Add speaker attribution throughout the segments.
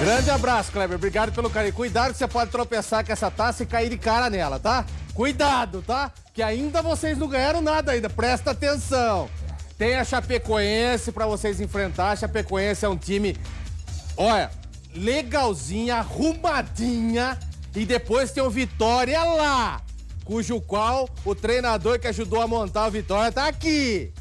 Speaker 1: Grande abraço, Kleber. Obrigado pelo carinho. Cuidado que você pode tropeçar com essa taça e cair de cara nela, tá? Cuidado, tá? Que ainda vocês não ganharam nada ainda. Presta atenção. Tem a Chapecoense pra vocês enfrentar. A Chapecoense é um time, olha, legalzinha, arrumadinha. E depois tem o Vitória lá, cujo qual o treinador que ajudou a montar o Vitória tá aqui.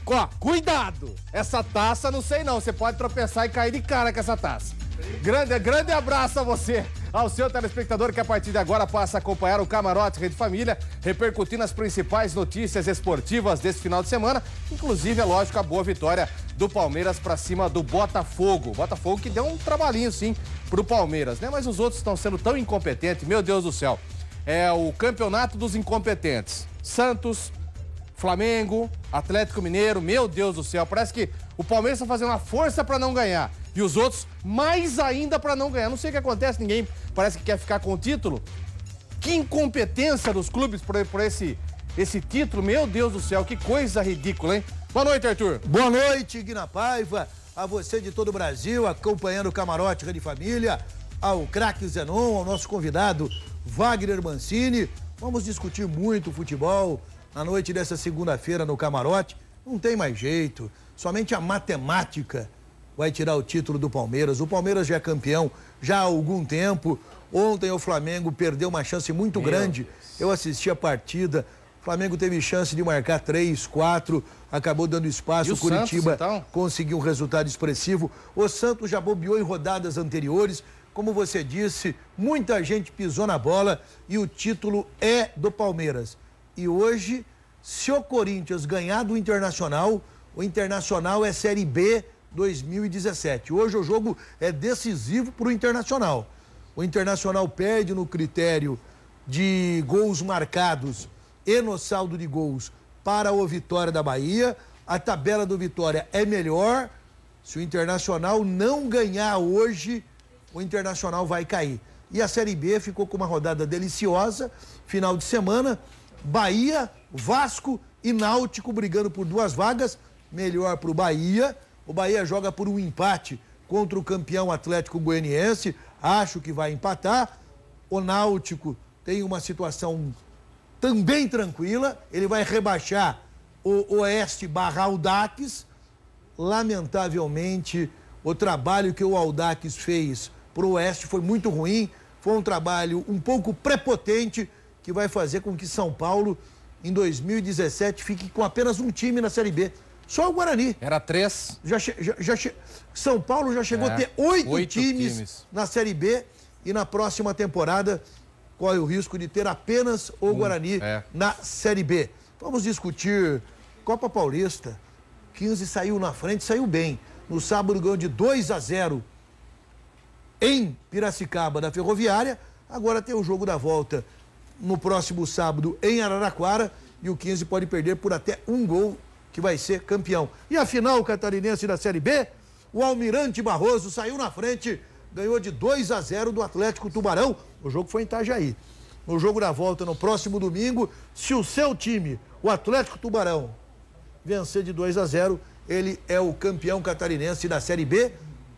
Speaker 1: Ó, cuidado! Essa taça, não sei não, você pode tropeçar e cair de cara com essa taça. Grande abraço a você, ao seu telespectador que a partir de agora passa a acompanhar o Camarote Rede Família, repercutindo as principais notícias esportivas desse final de semana, inclusive, é lógico, a boa vitória do Palmeiras pra cima do Botafogo. Botafogo que deu um trabalhinho, sim, pro Palmeiras, né? Mas os outros estão sendo tão incompetentes, meu Deus do céu. É o campeonato dos incompetentes. Santos, Flamengo, Atlético Mineiro, meu Deus do céu, parece que o Palmeiras está fazendo uma força para não ganhar e os outros mais ainda para não ganhar. Não sei o que acontece, ninguém parece que quer ficar com o título. Que incompetência dos clubes por esse título, meu Deus do céu, que coisa ridícula, hein? Boa noite, Arthur.
Speaker 2: Boa noite, Guina Paiva, a você de todo o Brasil, acompanhando o Camarote Rede Família, ao craque Zenon, ao nosso convidado Wagner Mancini. Vamos discutir muito futebol na noite dessa segunda-feira no Camarote. Não tem mais jeito, somente a matemática vai tirar o título do Palmeiras. O Palmeiras já é campeão já há algum tempo. Ontem o Flamengo perdeu uma chance muito grande. Eu assisti a partida, o Flamengo teve chance de marcar 3, 4, acabou dando espaço. O Curitiba então conseguiu um resultado expressivo. O Santos já bobeou em rodadas anteriores. Como você disse, muita gente pisou na bola e o título é do Palmeiras. E hoje, se o Corinthians ganhar do Internacional, o Internacional é Série B 2017. Hoje o jogo é decisivo para o Internacional. O Internacional perde no critério de gols marcados e no saldo de gols para o Vitória da Bahia. A tabela do Vitória é melhor. Se o Internacional não ganhar hoje, o Internacional vai cair. E a Série B ficou com uma rodada deliciosa, final de semana. Bahia, Vasco e Náutico brigando por 2 vagas, melhor para o Bahia. O Bahia joga por um empate contra o campeão Atlético Goianiense, acho que vai empatar. O Náutico tem uma situação também tranquila, ele vai rebaixar o Oeste / Audax. Lamentavelmente, o trabalho que o Audax fez para o Oeste foi muito ruim, foi um trabalho um pouco prepotente, que vai fazer com que São Paulo, em 2017, fique com apenas um time na Série B. Só o Guarani.
Speaker 1: Era 3.
Speaker 2: São Paulo já chegou a ter 8 times na Série B e na próxima temporada corre o risco de ter apenas o Guarani na Série B. Vamos discutir Copa Paulista. 15 saiu na frente, saiu bem. No sábado ganhou de 2-0 em Piracicaba, da Ferroviária. Agora tem o jogo da volta no próximo sábado em Araraquara e o 15 pode perder por até 1 gol, que vai ser campeão. E a final catarinense da Série B, o Almirante Barroso saiu na frente, ganhou de 2-0 do Atlético Tubarão. O jogo foi em Itajaí. No jogo da volta no próximo domingo, se o seu time, o Atlético Tubarão, vencer de 2-0, ele é o campeão catarinense da Série B.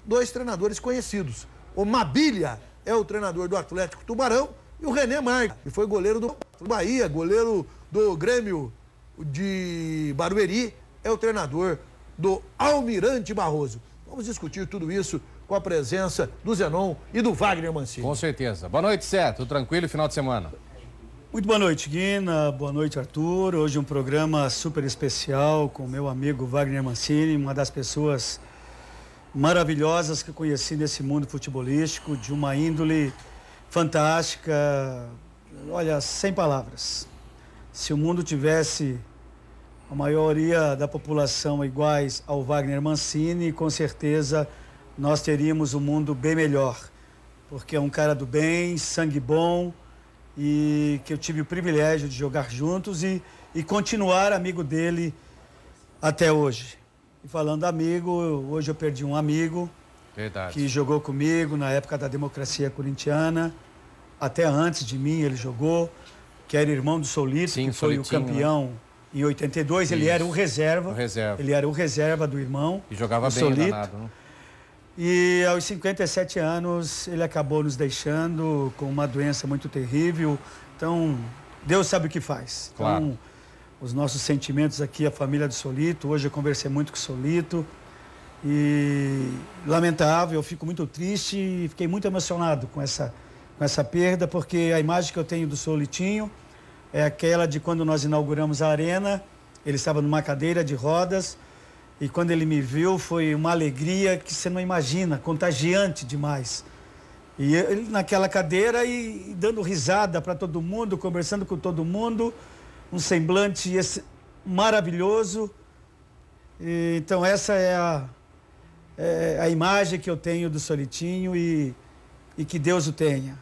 Speaker 2: 2 treinadores conhecidos. O Mabilha é o treinador do Atlético Tubarão e o René Marques, que foi goleiro do Bahia, goleiro do Grêmio de Barueri, é o treinador do Almirante Barroso. Vamos discutir tudo isso com a presença do Zenon e do Wagner Mancini.
Speaker 1: Com certeza. Boa noite, Zé. Tudo tranquilo e final de semana?
Speaker 3: Muito boa noite, Guina. Boa noite, Arthur. Hoje um programa super especial com meu amigo Wagner Mancini, uma das pessoas maravilhosas que eu conheci nesse mundo futebolístico, de uma índole fantástica. Olha, sem palavras. Se o mundo tivesse a maioria da população iguais ao Wagner Mancini, com certeza nós teríamos um mundo bem melhor. Porque é um cara do bem, sangue bom, e que eu tive o privilégio de jogar juntos e continuar amigo dele até hoje. E falando amigo, hoje eu perdi um amigo.
Speaker 1: Verdade.
Speaker 3: Que jogou comigo na época da democracia corintiana, até antes de mim ele jogou, que era irmão do Solito,
Speaker 1: sim,
Speaker 3: que foi o campeão, né? Em 82, ele era o reserva. Ele era o reserva do irmão.
Speaker 1: E jogava bem,
Speaker 3: Solito.
Speaker 1: Danado, né?
Speaker 3: E aos 57 anos ele acabou nos deixando com uma doença muito terrível. Então, Deus sabe o que faz.
Speaker 1: Claro.
Speaker 3: Então, os nossos sentimentos aqui, a família do Solito. Hoje eu conversei muito com o Solito. E lamentável, eu fico muito triste e fiquei muito emocionado com essa perda, porque a imagem que eu tenho do Solitinho é aquela de quando nós inauguramos a arena. Ele estava numa cadeira de rodas e quando ele me viu foi uma alegria que você não imagina, contagiante demais. E ele naquela cadeira e dando risada para todo mundo, conversando com todo mundo, um semblante maravilhoso. E, então essa é a imagem que eu tenho do Solitinho e que Deus o tenha.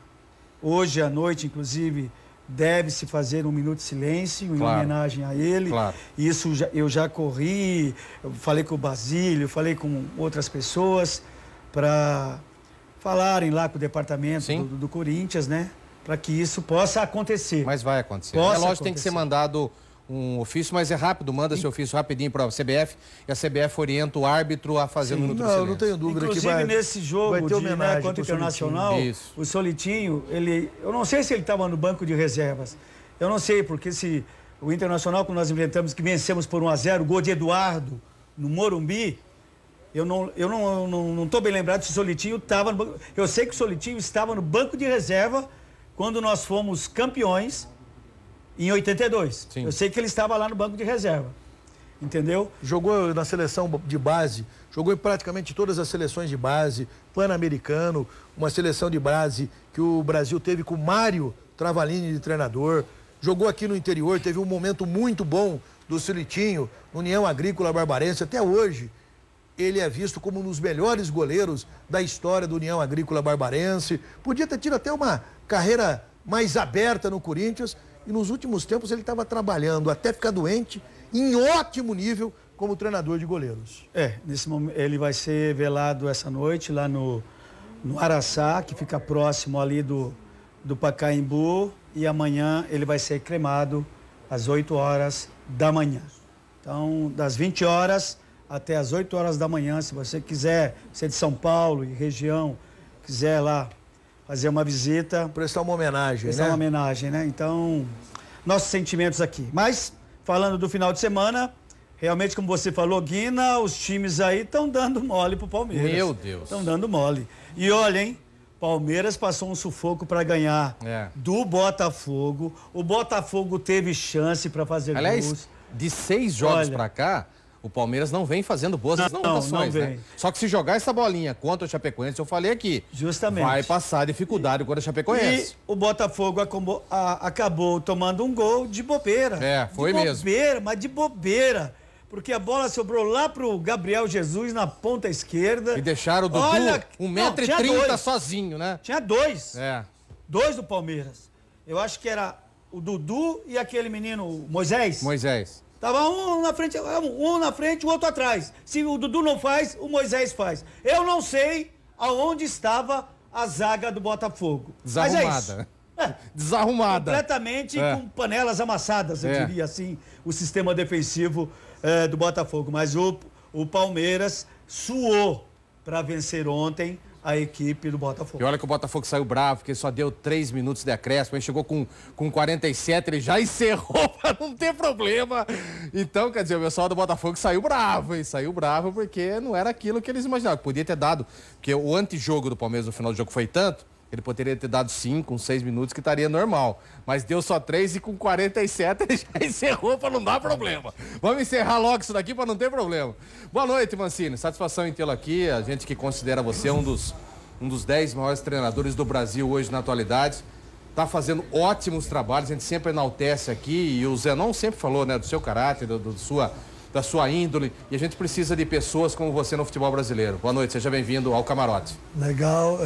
Speaker 3: Hoje à noite, inclusive, deve-se fazer um minuto de silêncio em homenagem a ele.
Speaker 1: Claro.
Speaker 3: Isso eu já corri, eu falei com o Basílio, falei com outras pessoas para falarem lá com o departamento do Corinthians, né? Para que isso possa acontecer.
Speaker 1: Mas vai acontecer.
Speaker 3: Possa
Speaker 1: Lógico que tem que
Speaker 3: acontecer.
Speaker 1: ser mandado um ofício, mas é rápido, manda seu ofício rapidinho para a CBF e a CBF orienta o árbitro a fazer um minuto de silêncio.
Speaker 2: Não tenho dúvida
Speaker 3: Inclusive,
Speaker 2: que vai
Speaker 3: nesse jogo
Speaker 2: vai ter homenagem
Speaker 3: contra o Internacional, o Solitinho, eu não sei se ele estava no banco de reservas. Eu não sei, porque se o Internacional, quando nós inventamos que vencemos por 1-0, o gol de Eduardo no Morumbi, eu não estou bem lembrado se o Solitinho estava no banco. Eu sei que o Solitinho estava no banco de reserva quando nós fomos campeões em 82.
Speaker 1: Sim.
Speaker 3: Eu sei que ele estava lá no banco de reserva. Entendeu?
Speaker 2: Jogou na seleção de base, jogou em praticamente todas as seleções de base, Pan-Americano, uma seleção de base que o Brasil teve com Mário Travalini de treinador. Jogou aqui no interior, teve um momento muito bom do Solitinho, União Agrícola Barbarense. Até hoje, ele é visto como um dos melhores goleiros da história do União Agrícola Barbarense. Podia ter tido até uma carreira mais aberta no Corinthians. E nos últimos tempos ele estava trabalhando até ficar doente, em ótimo nível, como treinador de goleiros.
Speaker 3: Nesse momento ele vai ser velado essa noite lá no Araçá, que fica próximo ali do Pacaembu, e amanhã ele vai ser cremado às 8 horas da manhã. Então, das 20 horas até às 8 horas da manhã, se você quiser ser de São Paulo e região, quiser lá fazer uma visita.
Speaker 2: Prestar uma homenagem,
Speaker 3: Prestar uma homenagem, né? Então, nossos sentimentos aqui. Mas, falando do final de semana, realmente, como você falou, Guina, os times aí estão dando mole pro Palmeiras.
Speaker 1: Meu Deus.
Speaker 3: Estão dando mole. E olha, hein? Palmeiras passou um sufoco para ganhar do Botafogo. O Botafogo teve chance para fazer gols.
Speaker 1: Aliás, de 6 jogos para cá, o Palmeiras não vem fazendo boas anotações, né? Só que se jogar essa bolinha contra o Chapecoense, eu falei aqui,
Speaker 3: justamente,
Speaker 1: vai passar dificuldade contra o Chapecoense.
Speaker 3: E o Botafogo acabou tomando um gol de bobeira.
Speaker 1: Foi mesmo.
Speaker 3: De bobeira, mas de bobeira. Porque a bola sobrou lá pro Gabriel Jesus na ponta esquerda.
Speaker 1: E deixaram o Dudu 1,30 m sozinho, né?
Speaker 3: Tinha dois. Dois do Palmeiras. Eu acho que era o Dudu e aquele menino, Moisés. Tava um na frente, o outro atrás. Se o Dudu não faz, o Moisés faz. Eu não sei aonde estava a zaga do Botafogo.
Speaker 1: Desarrumada. Desarrumada.
Speaker 3: Completamente com panelas amassadas, eu diria assim, o sistema defensivo do Botafogo. Mas o Palmeiras suou para vencer ontem a equipe do Botafogo.
Speaker 1: E olha que o Botafogo saiu bravo, porque ele só deu 3 minutos de acréscimo, ele chegou com 47, ele já encerrou para não ter problema. Então, quer dizer, o pessoal do Botafogo saiu bravo, hein? Saiu bravo porque não era aquilo que eles imaginavam. Podia ter dado, porque o antijogo do Palmeiras no final do jogo foi tanto, ele poderia ter dado 5, 6 minutos que estaria normal. Mas deu só 3 e com 47 ele já encerrou para não dar problema. Vamos encerrar logo isso daqui para não ter problema. Boa noite, Mancini. Satisfação em tê-lo aqui. A gente que considera você um dos 10 maiores treinadores do Brasil hoje na atualidade. Está fazendo ótimos trabalhos. A gente sempre enaltece aqui. E o Zenon sempre falou, né, do seu caráter, da sua índole, e a gente precisa de pessoas como você no futebol brasileiro. Boa noite, seja bem-vindo ao Camarote.
Speaker 4: Legal,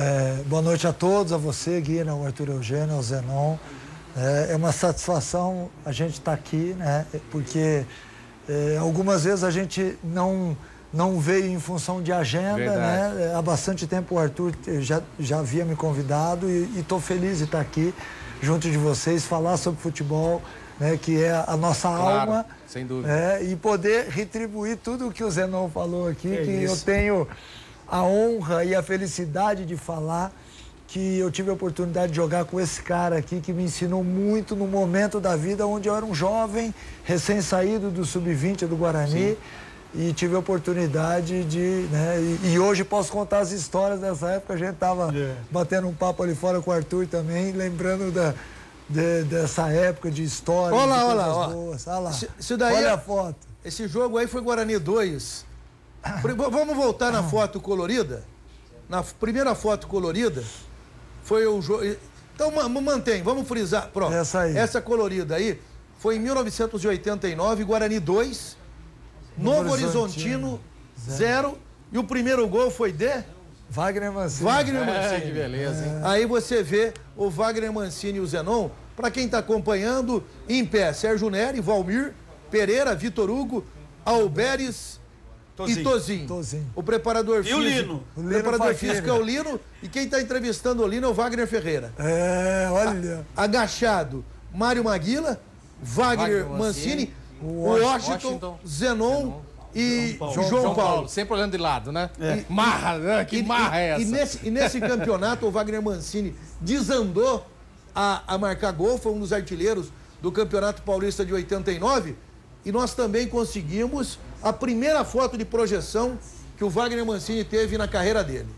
Speaker 4: boa noite a todos, a você, Guina, ao Arthur Eugênio, ao Zenon. É uma satisfação a gente estar aqui, né, porque algumas vezes a gente não veio em função de agenda, né? Há bastante tempo o Arthur já havia me convidado e estou feliz de estar aqui junto de vocês, falar sobre futebol, né, que é a nossa alma,
Speaker 1: sem dúvida.
Speaker 4: E poder retribuir tudo o que o Zenon falou aqui, eu tenho a honra e a felicidade de falar que eu tive a oportunidade de jogar com esse cara aqui, que me ensinou muito no momento da vida onde eu era um jovem, recém-saído do Sub-20 do Guarani. Sim. E tive a oportunidade de, né, e hoje posso contar as histórias dessa época. A gente estava batendo um papo ali fora com o Arthur também, lembrando dessa época de história.
Speaker 2: Olha lá,
Speaker 4: olha lá.
Speaker 2: Olha a foto. Esse jogo aí foi Guarani 2. Vamos voltar na foto colorida? Na primeira foto colorida, foi o jogo. Então mantém, vamos frisar. Pronto. Essa colorida aí foi em 1989, Guarani 2, Novo Horizontino 0. E o primeiro gol foi de
Speaker 4: Wagner Mancini.
Speaker 2: Wagner Mancini.
Speaker 1: Que beleza, hein?
Speaker 2: Aí você vê o Wagner Mancini e o Zenon. Para quem está acompanhando, em pé, Sérgio Neri, Valmir, Pereira, Vitor Hugo, Alberes e Tozinho. O preparador físico.
Speaker 3: E o Lino.
Speaker 2: O preparador físico é o Lino. E quem está entrevistando o Lino é o Wagner Ferreira.
Speaker 4: Olha.
Speaker 2: Agachado, Mário Maguila, Wagner Mancini, Washington, Zenon e João Paulo.
Speaker 1: Sempre olhando de lado, né? Marra, né? Que marra é essa?
Speaker 2: E nesse campeonato, o Wagner Mancini desandou a marcar gol, foi um dos artilheiros do Campeonato Paulista de 89. E nós também conseguimos a primeira foto de projeção que o Wagner Mancini teve na carreira dele.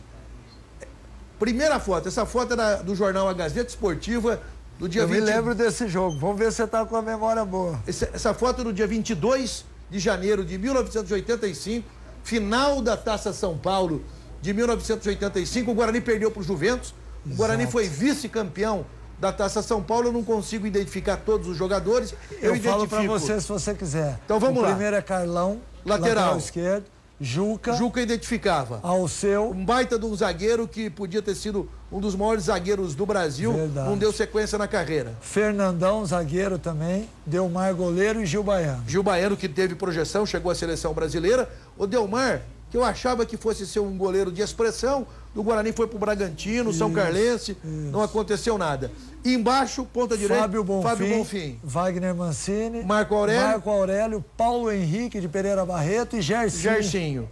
Speaker 2: Primeira foto, essa foto era do jornal A Gazeta Esportiva do dia 20.
Speaker 4: Eu me lembro desse jogo, vamos ver se você está com a memória boa.
Speaker 2: Essa foto é do dia 22 de janeiro de 1985, final da Taça São Paulo de 1985, o Guarani perdeu para o Juventus, o Guarani foi vice-campeão da Taça São Paulo. Eu não consigo identificar todos os jogadores.
Speaker 4: Eu falo para você se você quiser.
Speaker 2: Então vamos lá.
Speaker 4: O primeiro é Carlão, lateral esquerdo. Juca
Speaker 2: identificava.
Speaker 4: Alceu.
Speaker 2: Um baita de um zagueiro que podia ter sido um dos maiores zagueiros do Brasil.
Speaker 4: Verdade.
Speaker 2: Não deu sequência na carreira.
Speaker 4: Fernandão, zagueiro também. Delmar, goleiro, e Gil Baiano.
Speaker 2: Gil Baiano, que teve projeção, chegou à seleção brasileira. O Delmar, que eu achava que fosse ser um goleiro de expressão, do Guarani foi pro Bragantino, São Carlense, não aconteceu nada. E embaixo, ponta direita, Fábio Bonfim.
Speaker 4: Wagner Mancini.
Speaker 2: Marco
Speaker 4: Aurélio, Paulo Henrique de Pereira Barreto e Gersinho.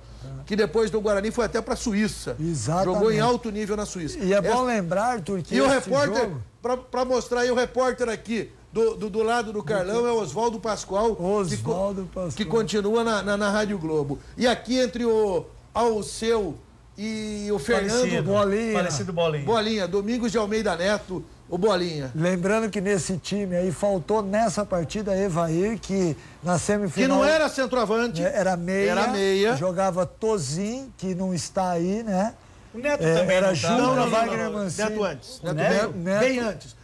Speaker 2: Que depois do Guarani foi até pra Suíça.
Speaker 4: Exatamente.
Speaker 2: Jogou em alto nível na Suíça.
Speaker 4: E é bom lembrar, Arthur, que
Speaker 2: o repórter, pra mostrar aí o repórter aqui, do lado do Carlão, é Oswaldo Pascoal. Que continua na Rádio Globo. E aqui entre o Alceu e o Fernando Bolinha, Domingos de Almeida Neto, o Bolinha.
Speaker 4: Lembrando que nesse time aí faltou nessa partida Evair, que na semifinal...
Speaker 2: Que não era centroavante.
Speaker 4: Era meia. Jogava Tozinho, que não está aí, né?
Speaker 3: O Neto também
Speaker 4: era Juca, Wagner Mancini.
Speaker 2: Neto antes.
Speaker 4: Neto
Speaker 2: bem antes.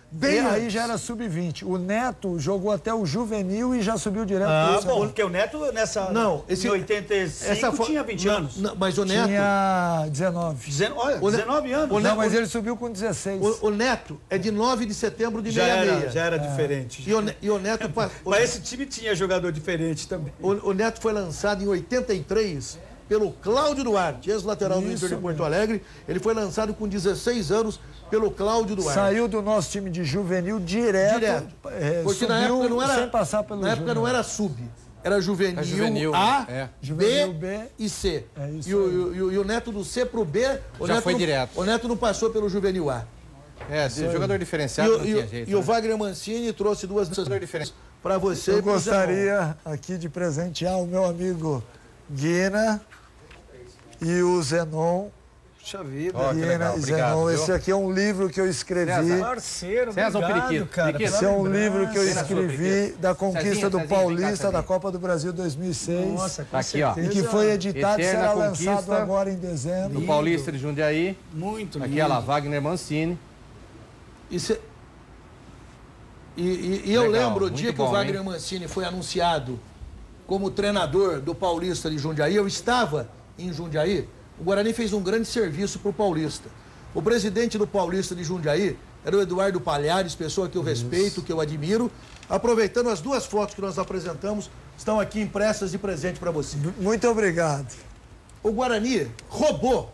Speaker 4: Aí já era sub-20. O Neto jogou até o juvenil e já subiu direto.
Speaker 3: Porque o Neto nessa...
Speaker 2: Não,
Speaker 3: em 85 tinha 20 anos.
Speaker 2: Não, mas o Neto...
Speaker 4: Tinha 19.
Speaker 3: 19 anos.
Speaker 4: Não, mas ele subiu com 16.
Speaker 2: O Neto é de 9 de setembro de 66.
Speaker 3: Já era diferente.
Speaker 2: E o Neto...
Speaker 3: Mas esse time tinha jogador diferente também.
Speaker 2: O Neto foi lançado em 83 pelo Cláudio Duarte, ex-lateral do Inter de Porto Alegre. Ele foi lançado com 16 anos pelo Cláudio Duarte.
Speaker 4: Saiu do nosso time de juvenil direto.
Speaker 2: Porque na época não era...
Speaker 4: Sem passar pelo
Speaker 2: Na época não era sub. Era juvenil A,
Speaker 4: juvenil
Speaker 2: B e C. E o Neto do C pro B...
Speaker 1: Já foi direto.
Speaker 2: O Neto não passou pelo juvenil A.
Speaker 1: Jogador diferenciado não tinha jeito.
Speaker 2: E o Wagner Mancini trouxe duas diferenças para você.
Speaker 4: Eu gostaria aqui de presentear o meu amigo Guina e o Zenon.
Speaker 3: Puxa vida.
Speaker 1: Legal,
Speaker 4: Zenon, esse aqui é um livro que eu escrevi.
Speaker 3: Parceiro,
Speaker 1: César
Speaker 3: obrigado, cara.
Speaker 4: Esse é um livro que eu escrevi da conquista do Paulista da Copa do Brasil 2006.
Speaker 3: Nossa, com
Speaker 1: aqui, ó.
Speaker 4: E que foi editado e será lançado agora em dezembro.
Speaker 1: Do Paulista de Jundiaí.
Speaker 3: Muito lindo.
Speaker 1: Aqui, olha lá, Wagner Mancini.
Speaker 2: E eu lembro o dia que o Wagner Mancini foi anunciado como treinador do Paulista de Jundiaí. Eu estava em Jundiaí. O Guarani fez um grande serviço para o Paulista. O presidente do Paulista de Jundiaí era o Eduardo Palhares, pessoa que eu respeito, que eu admiro. Aproveitando as duas fotos que nós apresentamos, estão aqui impressas de presente para você.
Speaker 4: Muito obrigado.
Speaker 2: O Guarani roubou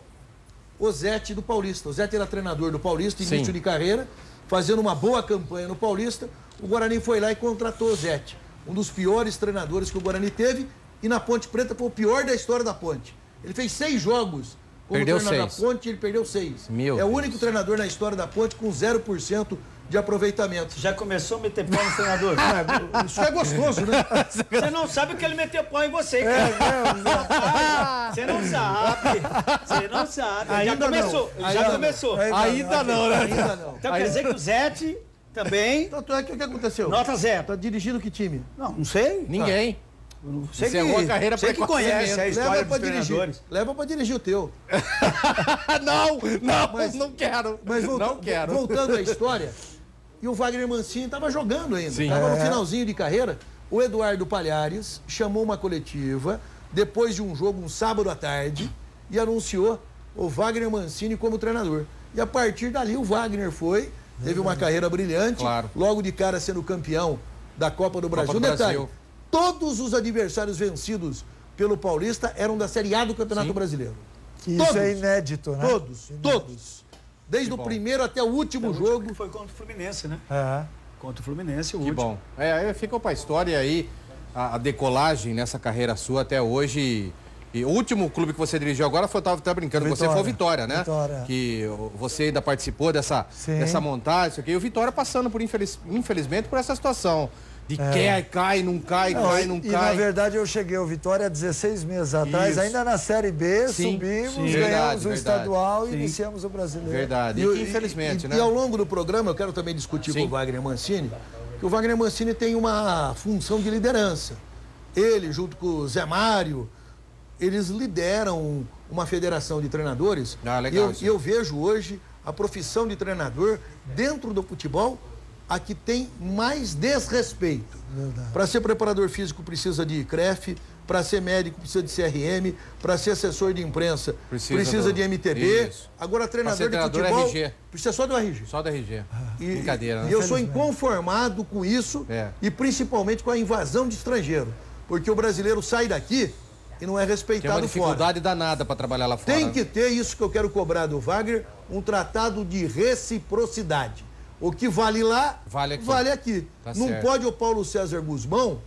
Speaker 2: o Zete do Paulista. O Zete era treinador do Paulista, início de carreira, fazendo uma boa campanha no Paulista. O Guarani foi lá e contratou o Zete, um dos piores treinadores que o Guarani teve, e na Ponte Preta foi o pior da história da Ponte. Ele fez 6 jogos Como
Speaker 1: Perdeu
Speaker 2: treinador
Speaker 1: 6.
Speaker 2: da Ponte, ele perdeu 6.
Speaker 1: Meu
Speaker 2: é o
Speaker 1: Deus.
Speaker 2: único treinador na história da Ponte com 0% de aproveitamento.
Speaker 3: Já começou a meter pau no treinador?
Speaker 2: Isso é gostoso, né?
Speaker 3: Você não sabe que ele meteu pau em você, cara. Você não sabe. Você não sabe.
Speaker 2: Ainda
Speaker 3: já começou.
Speaker 2: não.
Speaker 3: Já começou.
Speaker 1: Ainda não, né?
Speaker 2: Ainda não.
Speaker 3: Então quer dizer que o Zete também,
Speaker 2: Tanto é que o que aconteceu?
Speaker 3: nota zero.
Speaker 2: Tá dirigindo que time?
Speaker 3: Não sei.
Speaker 1: Ninguém.
Speaker 3: Sei
Speaker 1: Encerrou a carreira
Speaker 3: sei que
Speaker 1: precocemente.
Speaker 3: conhece a história
Speaker 2: Leva
Speaker 3: dos
Speaker 2: pra dirigir.
Speaker 3: treinadores.
Speaker 2: Leva pra dirigir o teu.
Speaker 1: Não quero.
Speaker 2: Mas
Speaker 1: não quero.
Speaker 2: voltando à história, e o Wagner Mancini estava jogando ainda.
Speaker 1: Sim.
Speaker 2: Estava no finalzinho de carreira. O Eduardo Palhares chamou uma coletiva depois de um jogo, um sábado à tarde, e anunciou o Wagner Mancini como treinador. E a partir dali o Wagner teve uma carreira brilhante,
Speaker 1: Claro.
Speaker 2: logo de cara sendo campeão da Copa do Brasil.
Speaker 1: do
Speaker 2: Detalhe,
Speaker 1: Brasil.
Speaker 2: todos os adversários vencidos pelo Paulista eram da Série A do Campeonato Brasileiro.
Speaker 4: Isso
Speaker 2: Todos.
Speaker 4: é inédito, né?
Speaker 2: Todos. Desde o primeiro até o último jogo.
Speaker 3: Foi contra o Fluminense, né?
Speaker 4: É.
Speaker 3: Contra o Fluminense, o
Speaker 1: Que
Speaker 3: último.
Speaker 1: bom. Aí ficou pra história aí a decolagem nessa carreira sua até hoje. E o último clube que você dirigiu agora foi, eu tava brincando, você foi o Vitória, né?
Speaker 4: Vitória.
Speaker 1: Que você ainda participou dessa montagem, isso aqui. E o Vitória passando por, infelizmente, por essa situação. De cai, não cai, cai, não
Speaker 4: E
Speaker 1: cai.
Speaker 4: na verdade eu cheguei ao Vitória há 16 meses atrás,
Speaker 1: Isso.
Speaker 4: ainda na Série B,
Speaker 1: Sim,
Speaker 4: subimos,
Speaker 1: sim.
Speaker 4: ganhamos
Speaker 1: Verdade,
Speaker 4: o estadual e
Speaker 3: Sim.
Speaker 4: iniciamos o brasileiro.
Speaker 1: Verdade. E, infelizmente, né?
Speaker 2: E ao longo do programa, eu quero também discutir com o Wagner Mancini, que o Wagner Mancini tem uma função de liderança. Ele, junto com o Zé Mário, eles lideram uma federação de treinadores.
Speaker 1: Ah, legal,
Speaker 2: E eu vejo hoje a profissão de treinador dentro do futebol a que tem mais desrespeito. Para ser preparador físico precisa de CREF, para ser médico precisa de CRM, para ser assessor de imprensa precisa de MTB.
Speaker 1: Isso.
Speaker 2: Agora treinador de
Speaker 1: treinador,
Speaker 2: futebol
Speaker 1: RG.
Speaker 2: precisa só do RG.
Speaker 1: Só da RG. Brincadeira, né?
Speaker 2: E eu sou inconformado com isso e principalmente com a invasão de estrangeiro. Porque o brasileiro sai daqui e não é
Speaker 1: Tem uma
Speaker 2: respeitado fora.
Speaker 1: dificuldade danada para trabalhar lá fora.
Speaker 2: Tem que ter isso que eu quero cobrar do Wagner, um tratado de reciprocidade. O que vale lá,
Speaker 1: vale aqui. Tá
Speaker 2: não
Speaker 1: certo.
Speaker 2: pode o Paulo César Guzmão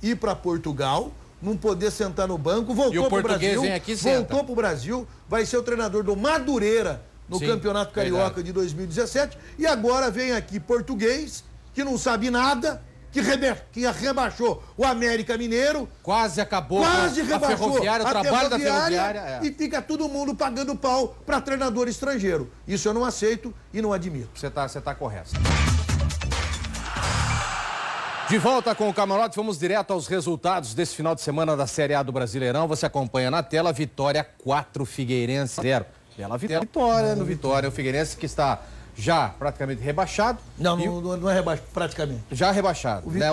Speaker 2: ir para Portugal, não poder sentar no banco,
Speaker 1: E
Speaker 2: voltou
Speaker 1: o
Speaker 2: para o
Speaker 1: português
Speaker 2: Brasil,
Speaker 1: vem aqui e senta.
Speaker 2: voltou para o Brasil, vai ser o treinador do Madureira no
Speaker 1: Sim,
Speaker 2: Campeonato Carioca
Speaker 1: verdade.
Speaker 2: de 2017 e agora vem aqui português, que não sabe nada, que rebaixou o América Mineiro,
Speaker 1: Quase acabou
Speaker 2: quase
Speaker 1: a
Speaker 2: rebaixou
Speaker 1: ferroviária, o
Speaker 2: a
Speaker 1: trabalho da ferroviária.
Speaker 2: e fica todo mundo pagando pau para treinador estrangeiro. Isso eu não aceito e não admito.
Speaker 1: Você tá correto. De volta com o Camarote, vamos direto aos resultados desse final de semana da Série A do Brasileirão. Você acompanha na tela, Vitória 4, Figueirense 0. Bela vitória no Vitória. O Figueirense que está já praticamente rebaixado.
Speaker 2: Não é rebaixado, praticamente.
Speaker 1: Já rebaixado, né?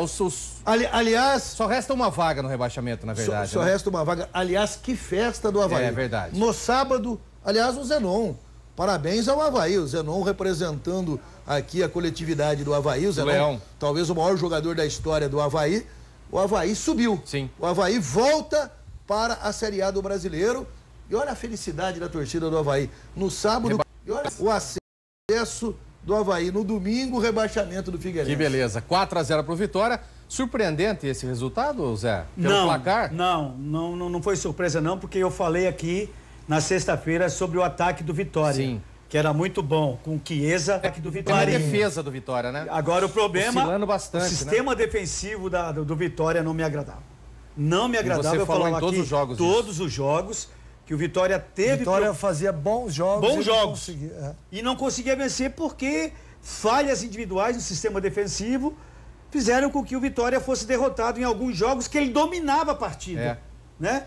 Speaker 2: Aliás,
Speaker 1: Só resta uma vaga no rebaixamento, na verdade.
Speaker 2: só
Speaker 1: né?
Speaker 2: resta uma vaga. Aliás, que festa do Avaí.
Speaker 1: É verdade.
Speaker 2: No sábado, aliás, o Zenon. Parabéns ao Avaí. O Zenon representando aqui a coletividade do Avaí. O Zenon,
Speaker 1: Leão.
Speaker 2: talvez o maior jogador da história do Avaí. O Avaí subiu.
Speaker 1: Sim.
Speaker 2: O Avaí volta para a Série A do Brasileiro. E olha a felicidade da torcida do Avaí. No sábado, e olha o acesso do Avaí. No domingo, o rebaixamento do Figueirense.
Speaker 1: Que beleza. 4-0 pro Vitória. Surpreendente esse resultado, Zé? Pelo placar?
Speaker 3: Não foi surpresa não, porque eu falei aqui na sexta-feira sobre o ataque do Vitória.
Speaker 1: Sim.
Speaker 3: Que era muito bom, com Chiesa, ataque do
Speaker 1: Tem a
Speaker 3: Vitória.
Speaker 1: defesa do Vitória, né?
Speaker 3: Agora o problema,
Speaker 1: Oscilando bastante,
Speaker 3: o sistema defensivo do Vitória não me agradava. Não me agradava.
Speaker 1: você
Speaker 3: Eu
Speaker 1: falou
Speaker 3: falava
Speaker 1: em todos
Speaker 3: aqui,
Speaker 1: os jogos
Speaker 3: todos os jogos, que o Vitória teve...
Speaker 4: Vitória fazia bons jogos.
Speaker 3: Bons
Speaker 4: e não
Speaker 3: jogos.
Speaker 4: conseguia,
Speaker 3: E não conseguia vencer porque falhas individuais no sistema defensivo fizeram com que o Vitória fosse derrotado em alguns jogos que ele dominava a partida. Né?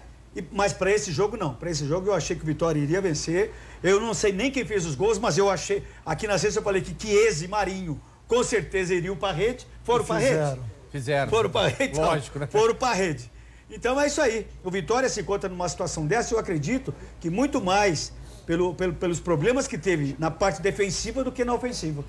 Speaker 3: Mas para esse jogo, não. Para esse jogo eu achei que o Vitória iria vencer. Eu não sei nem quem fez os gols, mas eu achei... Aqui na sexta eu falei que Chiesa e Marinho com certeza iriam para a rede. Foram para a rede?
Speaker 1: Fizeram.
Speaker 3: Foram para a rede.
Speaker 1: Lógico, né?
Speaker 3: Foram para a rede. Então é isso aí. O Vitória se encontra numa situação dessa, eu acredito que muito mais pelos problemas que teve na parte defensiva do que na ofensiva.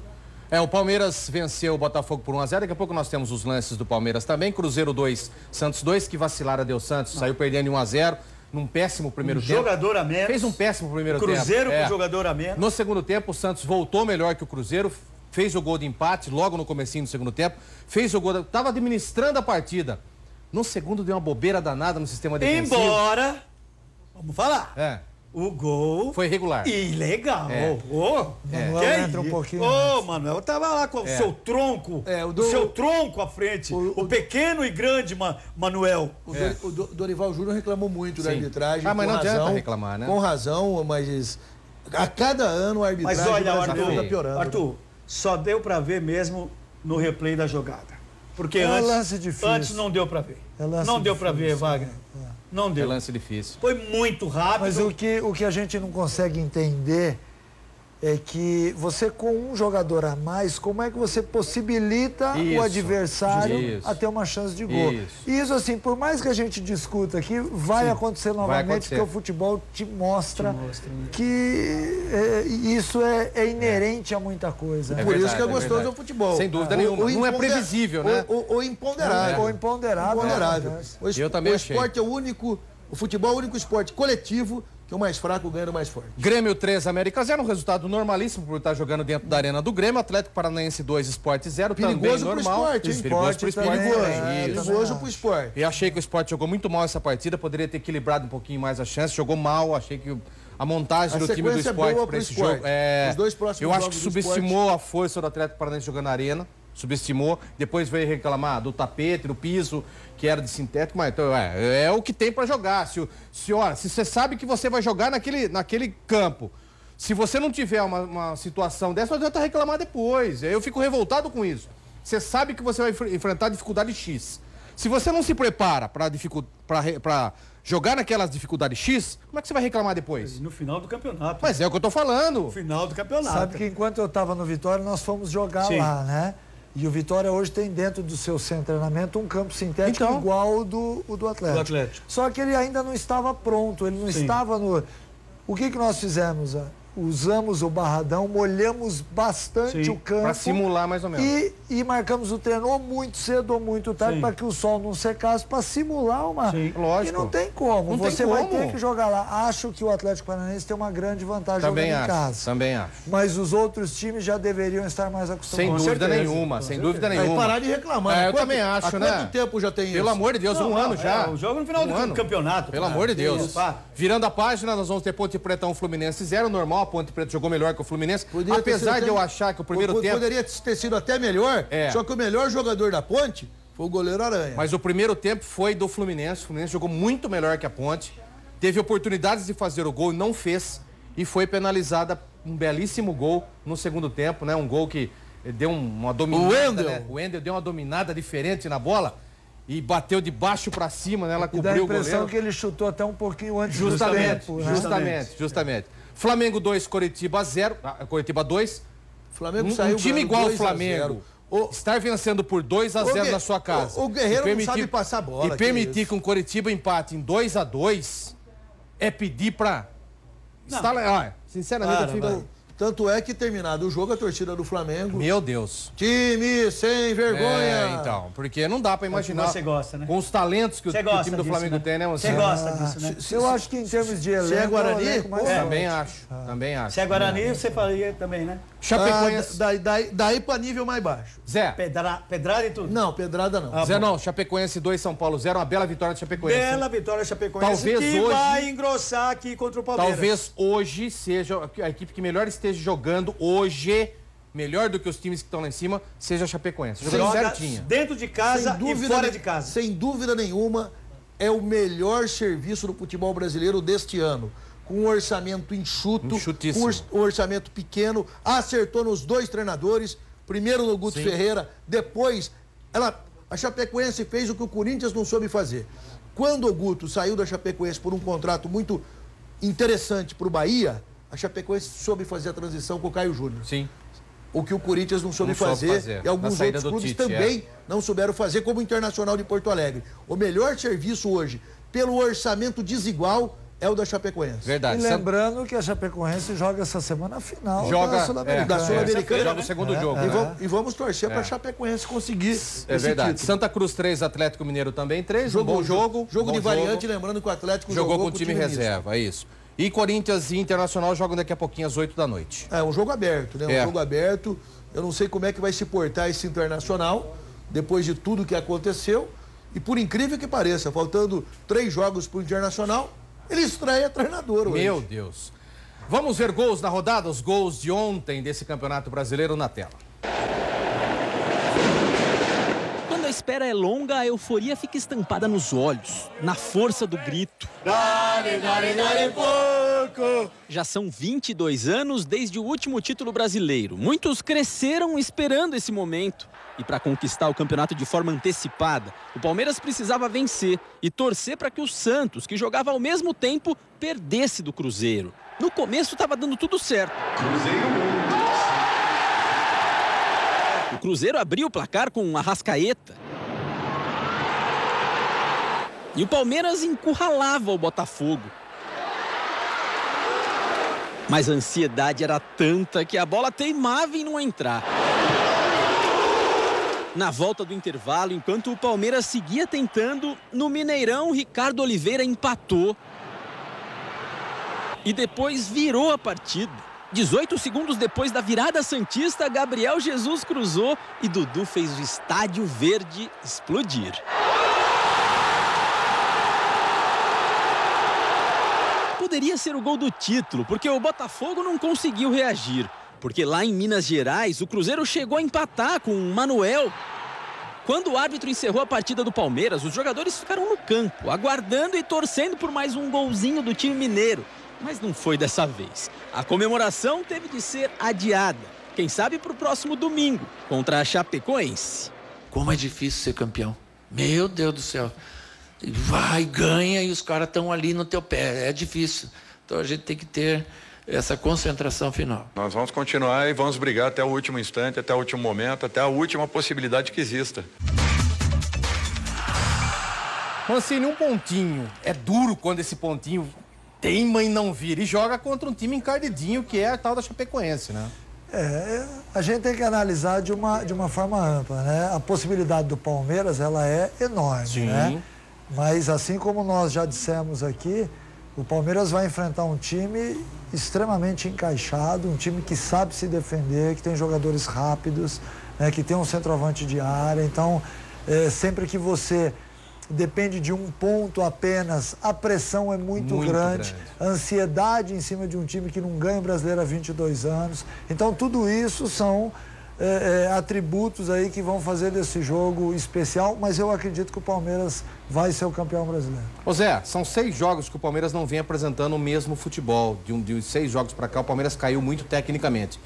Speaker 1: O Palmeiras venceu o Botafogo por 1-0. Daqui a pouco nós temos os lances do Palmeiras também. Cruzeiro 2, Santos 2. Que vacilara deu Santos. Saiu perdendo em 1-0. Num péssimo primeiro tempo.
Speaker 3: Jogador a menos.
Speaker 1: Fez um péssimo primeiro tempo.
Speaker 3: Cruzeiro com jogador a menos.
Speaker 1: No segundo tempo, o Santos voltou melhor que o Cruzeiro. Fez o gol de empate logo no comecinho do segundo tempo. Fez o gol... Estava administrando a partida. No segundo deu uma bobeira danada no sistema defensivo.
Speaker 3: Embora... Vamos falar. O gol
Speaker 1: foi irregular.
Speaker 3: Ilegal.
Speaker 4: Manuel entra um pouquinho.
Speaker 3: Manuel tava lá com o seu tronco. O seu tronco à frente. O pequeno e grande Manuel.
Speaker 2: O Dorival Júnior reclamou muito da arbitragem.
Speaker 1: Mas não adianta reclamar, né?
Speaker 2: Com razão, mas a cada ano a arbitragem
Speaker 3: Mas olha,
Speaker 2: tá piorando.
Speaker 3: Arthur, só deu pra ver mesmo no replay da jogada. Porque antes não deu pra ver. Não deu pra ver, Wagner. Não deu.
Speaker 1: É lance difícil.
Speaker 3: Foi muito rápido.
Speaker 4: Mas o que a gente não consegue entender é que você, com um jogador a mais, como é que você possibilita o adversário a ter uma chance de gol? Isso, assim, por mais que a gente discuta aqui, vai acontecer novamente, porque o futebol te mostra que isso é inerente a muita coisa.
Speaker 2: Por isso que é gostoso o futebol.
Speaker 1: Sem dúvida nenhuma. Não é previsível, né?
Speaker 2: O imponderável.
Speaker 4: O imponderável.
Speaker 1: Eu também
Speaker 2: achei. O esporte é o futebol é o único esporte coletivo que o mais fraco ganha do mais forte.
Speaker 1: Grêmio 3, América 0, um resultado normalíssimo por estar jogando dentro da arena do Grêmio. Atlético Paranaense 2, Sport 0, também normal.
Speaker 2: Perigoso pro esporte. Perigoso pro esporte.
Speaker 1: Eu achei que o Sport jogou muito mal essa partida, poderia ter equilibrado um pouquinho mais a chance, jogou mal, achei que a montagem do time do Sport para esse jogo...
Speaker 2: Os dois próximos
Speaker 1: eu acho que subestimou a força do Atlético Paranaense jogando na arena. Subestimou, depois veio reclamar do tapete, do piso, que era de sintético, mas então, é o que tem para jogar. Se você sabe que você vai jogar naquele campo, se você não tiver uma situação dessa, não adianta reclamar depois. Eu fico revoltado com isso. Você sabe que você vai enfrentar dificuldade X. Se você não se prepara para jogar naquelas dificuldades X, como é que você vai reclamar depois?
Speaker 3: No final do campeonato.
Speaker 1: Mas é o que eu tô falando.
Speaker 3: No final do campeonato.
Speaker 4: Sabe que enquanto eu estava no Vitória, nós fomos jogar lá, né? E o Vitória hoje tem dentro do seu centro de treinamento um campo sintético igual ao do Atlético. Só que ele ainda não estava pronto, ele não estava no... O que nós fizemos? Usamos o barradão, molhamos bastante o campo.
Speaker 1: Para simular mais ou menos.
Speaker 4: E marcamos o treino ou muito cedo ou muito tarde para que o sol não secasse, para simular uma...
Speaker 1: Lógico.
Speaker 4: E não tem como. Você vai ter que jogar lá. Acho que o Atlético Paranaense tem uma grande vantagem jogando em casa.
Speaker 1: Também acho.
Speaker 4: Mas os outros times já deveriam estar mais acostumados.
Speaker 1: Sem dúvida nenhuma, sem dúvida nenhuma.
Speaker 2: Aí parar de reclamar.
Speaker 1: Eu também acho, né?
Speaker 2: Há quanto tempo já tem isso?
Speaker 1: Pelo amor de Deus, um ano já.
Speaker 3: O jogo no final do campeonato.
Speaker 1: Pelo amor de Deus. Virando a página, nós vamos ter Ponte Preta 1, Fluminense 0. Normal, a Ponte Preta jogou melhor que o Fluminense. Apesar de eu achar que o primeiro tempo...
Speaker 2: Poderia ter sido até melhor, só que o melhor jogador da Ponte foi o goleiro Aranha.
Speaker 1: Mas o primeiro tempo foi do Fluminense. O Fluminense jogou muito melhor que a Ponte. Teve oportunidades de fazer o gol e não fez. E foi penalizada um belíssimo gol no segundo tempo, né? Um gol que deu uma dominada. O Wendel deu uma dominada diferente na bola e bateu de baixo pra cima, né? Ela cobriu o goleiro.
Speaker 4: Dá a impressão que ele chutou até um pouquinho antes
Speaker 1: do tempo. Justamente. Flamengo 2, Coritiba 0. Coritiba 2.
Speaker 2: Flamengo saiu
Speaker 1: um time igual ao Flamengo. Estar vencendo por 2-0 na sua casa.
Speaker 2: O Guerreiro não sabe passar bola.
Speaker 1: E permitir que um Coritiba empate em 2-2 é pedir pra... Sinceramente, eu fico...
Speaker 2: Tanto é que, terminado o jogo, a torcida do Flamengo...
Speaker 1: Meu Deus.
Speaker 2: Time sem vergonha.
Speaker 1: Então, porque não dá pra imaginar...
Speaker 3: Você gosta, né?
Speaker 1: Com os talentos que o time do Flamengo tem, né?
Speaker 3: Você gosta disso, né?
Speaker 4: Eu acho que em termos de elenco...
Speaker 2: Se é Guarani?
Speaker 1: Também acho.
Speaker 3: Se é Guarani, você faria também, né?
Speaker 1: Chapecoense...
Speaker 2: Daí pra nível mais baixo.
Speaker 1: Zé.
Speaker 3: Pedrada e tudo?
Speaker 2: Não, pedrada não.
Speaker 1: Zé, não. Chapecoense 2, São Paulo 0. Uma bela vitória de Chapecoense.
Speaker 3: Bela vitória de Chapecoense.
Speaker 1: Talvez
Speaker 3: que
Speaker 1: hoje...
Speaker 3: vai engrossar aqui contra o Palmeiras.
Speaker 1: Talvez hoje seja a equipe que melhor esteja jogando hoje, melhor do que os times que estão lá em cima, seja a Chapecoense. Jogando certinha.
Speaker 3: Dentro de casa e fora de casa.
Speaker 2: Sem dúvida nenhuma, é o melhor serviço do futebol brasileiro deste ano. Com um orçamento enxuto, com um orçamento pequeno, acertou nos dois treinadores, primeiro no Guto Ferreira, depois a Chapecoense fez o que o Corinthians não soube fazer. Quando o Guto saiu da Chapecoense por um contrato muito interessante para o Bahia, a Chapecoense soube fazer a transição com o Caio Júnior.
Speaker 1: Sim.
Speaker 2: O que o Corinthians não soube fazer. E alguns outros clubes também não souberam fazer, como o Internacional de Porto Alegre. O melhor serviço hoje, pelo orçamento desigual, é o da Chapecoense.
Speaker 1: Verdade.
Speaker 4: E lembrando que a Chapecoense joga essa semana a final
Speaker 1: da
Speaker 4: Sul-Americana.
Speaker 1: Joga o segundo jogo.
Speaker 2: E vamos torcer para a Chapecoense conseguir esse
Speaker 1: verdade.
Speaker 2: título.
Speaker 1: Santa Cruz 3, Atlético Mineiro também 3. Bom jogo.
Speaker 2: Jogo de variante, lembrando que o Atlético
Speaker 1: jogou com o time reserva, é isso. E Corinthians e Internacional jogam daqui a pouquinho às 8 da noite.
Speaker 2: É um jogo aberto, né? Um jogo aberto. Eu não sei como é que vai se portar esse Internacional depois de tudo que aconteceu. E por incrível que pareça, faltando 3 jogos para o Internacional, Ele estreia treinador hoje.
Speaker 1: Meu Deus. Vamos ver gols da rodada, os gols de ontem desse Campeonato Brasileiro na tela.
Speaker 5: Quando a espera é longa, a euforia fica estampada nos olhos, na força do grito.
Speaker 2: Dale, dale, dale, pouco!
Speaker 5: Já são 22 anos desde o último título brasileiro. Muitos cresceram esperando esse momento. E para conquistar o campeonato de forma antecipada, o Palmeiras precisava vencer e torcer para que o Santos, que jogava ao mesmo tempo, perdesse do Cruzeiro. No começo estava dando tudo certo. O Cruzeiro abriu o placar com um Arrascaeta. E o Palmeiras encurralava o Botafogo. Mas a ansiedade era tanta que a bola teimava em não entrar. Na volta do intervalo, enquanto o Palmeiras seguia tentando, no Mineirão, Ricardo Oliveira empatou. E depois virou a partida. 18 segundos depois da virada santista, Gabriel Jesus cruzou e Dudu fez o Estádio Verde explodir. Poderia ser o gol do título, porque o Botafogo não conseguiu reagir. Porque lá em Minas Gerais, o Cruzeiro chegou a empatar com o Manuel. Quando o árbitro encerrou a partida do Palmeiras, os jogadores ficaram no campo, aguardando e torcendo por mais um golzinho do time mineiro. Mas não foi dessa vez. A comemoração teve de ser adiada. Quem sabe para o próximo domingo, contra a Chapecoense.
Speaker 6: Como é difícil ser campeão. Meu Deus do céu. Vai, ganha e os caras estão ali no teu pé. É difícil. Então a gente tem que ter essa concentração final.
Speaker 7: Nós vamos continuar e vamos brigar até o último instante, até o último momento, até a última possibilidade que exista.
Speaker 1: Mancini, um pontinho. É duro quando esse pontinho teima e não vira. E joga contra um time encardidinho, que é a tal da Chapecoense, né?
Speaker 4: A gente tem que analisar de uma forma ampla, né? A possibilidade do Palmeiras, ela é enorme,
Speaker 1: Sim.
Speaker 4: né? Mas assim como nós já dissemos aqui, o Palmeiras vai enfrentar um time extremamente encaixado, um time que sabe se defender, que tem jogadores rápidos, né, que tem um centroavante de área. Então, sempre que você depende de um ponto apenas, a pressão é muito grande, a ansiedade em cima de um time que não ganha o Brasileiro há 22 anos. Então, tudo isso são atributos aí que vão fazer desse jogo especial, mas eu acredito que o Palmeiras vai ser o campeão brasileiro.
Speaker 1: Ô Zé, são 6 jogos que o Palmeiras não vem apresentando o mesmo futebol. De 6 jogos para cá, o Palmeiras caiu muito tecnicamente.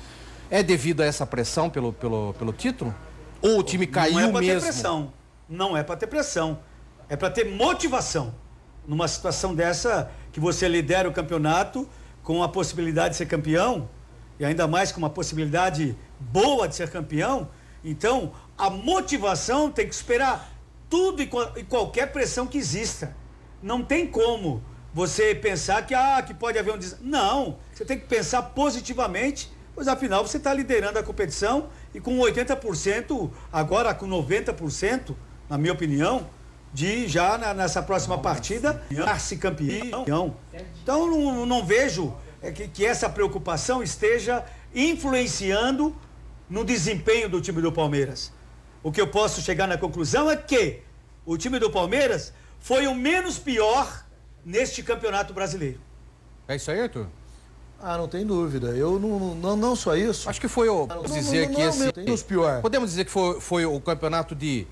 Speaker 1: É devido a essa pressão pelo título? Ou o time caiu mesmo?
Speaker 3: Não é para ter pressão. Não é para ter pressão. É para ter motivação. Numa situação dessa, que você lidera o campeonato com a possibilidade de ser campeão, e ainda mais com uma possibilidade boa de ser campeão, então a motivação tem que esperar tudo e qualquer pressão que exista. Não tem como você pensar que pode haver um Não, você tem que pensar positivamente, pois afinal você está liderando a competição e com 80%, agora com 90%, na minha opinião, de já nessa próxima partida, ser campeão. Então não vejo que essa preocupação esteja influenciando no desempenho do time do Palmeiras. O que eu posso chegar na conclusão é que o time do Palmeiras foi o menos pior neste campeonato brasileiro.
Speaker 1: É isso aí, Arthur?
Speaker 2: Não tem dúvida. Eu não só isso.
Speaker 1: Acho que foi Podemos dizer que foi o campeonato de